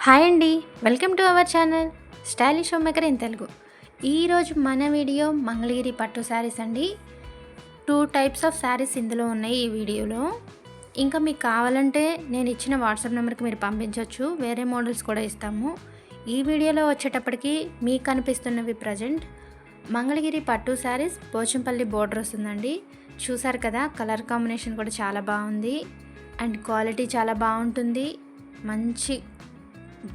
Hi అండి. Welcome to our channel stylish home maker in Telugu. ఈరోజు మన వీడియో మంగళగిరి పట్టు శారీస్ అండి. 2 టైప్స్ ఆఫ్ శారీస్ ఇందులో ఉన్నాయి ఈ వీడియోలో. ఇంకా మీకు కావాలంటే నేను ఇచ్చిన వాట్సాప్ నెంబర్కి మీరు పంపించవచ్చు. వేరే మోడల్స్ కూడా ఇస్తాము. ఈ వీడియోలో వచ్చేటప్పటికి మీకు కనిపిస్తున్నవి ప్రజెంట్ మంగళగిరి పట్టు శారీస్ పోచంపల్లి బోర్డర్ వస్తుందండి. చూసారు కదా, కలర్ కాంబినేషన్ కూడా చాలా బాగుంది అండ్ క్వాలిటీ చాలా బాగుంటుంది. మంచి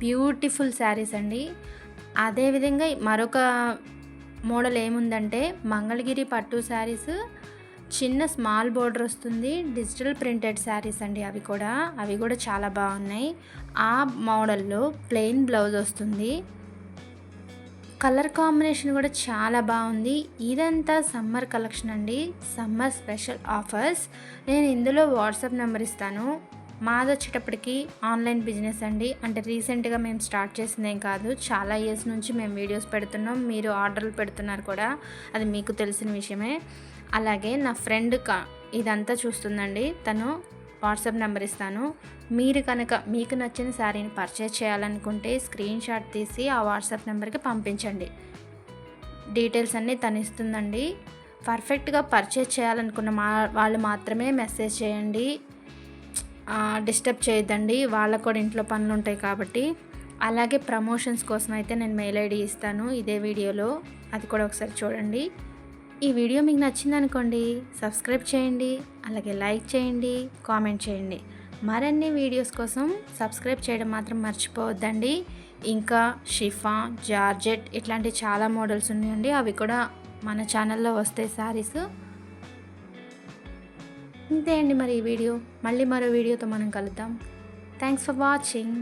బ్యూటిఫుల్ శారీస్ అండి. అదేవిధంగా మరొక మోడల్ ఏముందంటే మంగళగిరి పట్టు శారీస్ చిన్న స్మాల్ బోర్డర్ వస్తుంది. డిజిటల్ ప్రింటెడ్ శారీస్ అండి. అవి కూడా చాలా బాగున్నాయి. ఆ మోడల్లో ప్లెయిన్ బ్లౌజ్ వస్తుంది. కలర్ కాంబినేషన్ కూడా చాలా బాగుంది. ఇదంతా సమ్మర్ కలెక్షన్ అండి. Summer special offers. నేను ఇందులో వాట్సాప్ నెంబర్ ఇస్తాను. మాది వచ్చేటప్పటికి ఆన్లైన్ బిజినెస్ అండి. అంటే రీసెంట్గా మేము స్టార్ట్ చేసిందేం కాదు, చాలా ఇయర్స్ నుంచి మేము వీడియోస్ పెడుతున్నాం. మీరు ఆర్డర్లు పెడుతున్నారు కూడా, అది మీకు తెలిసిన విషయమే. అలాగే నా ఫ్రెండ్ ఇదంతా చూస్తుందండి. తను వాట్సాప్ నెంబర్ ఇస్తాను. మీరు కనుక మీకు నచ్చిన శారీని పర్చేస్ చేయాలనుకుంటే స్క్రీన్ షాట్ తీసి ఆ వాట్సాప్ నెంబర్కి పంపించండి. డీటెయిల్స్ అన్నీ తను ఇస్తుందండి. పర్ఫెక్ట్గా పర్చేస్ చేయాలనుకున్న వాళ్ళు మాత్రమే మెసేజ్ చేయండి. డిస్టర్బ్ చేయొద్దండి, వాళ్ళకు కూడా ఇంట్లో పనులు ఉంటాయి కాబట్టి. అలాగే ప్రమోషన్స్ కోసం అయితే నేను మెయిల్ ఐడి ఇస్తాను ఇదే వీడియోలో, అది కూడా ఒకసారి చూడండి. ఈ వీడియో మీకు నచ్చిందనుకోండి సబ్స్క్రైబ్ చేయండి, అలాగే లైక్ చేయండి, కామెంట్ చేయండి. మరిన్ని వీడియోస్ కోసం సబ్స్క్రైబ్ చేయడం మాత్రం మర్చిపోవద్దండి. ఇంకా షిఫా, జార్జెట్ ఇట్లాంటి చాలా మోడల్స్ ఉన్నాయండి. అవి కూడా మన ఛానల్లో వస్తాయి శారీస్. ఇంతే అండి మరి ఈ వీడియో. మళ్ళీ మరో వీడియోతో మనం కలుద్దాం. Thanks for watching.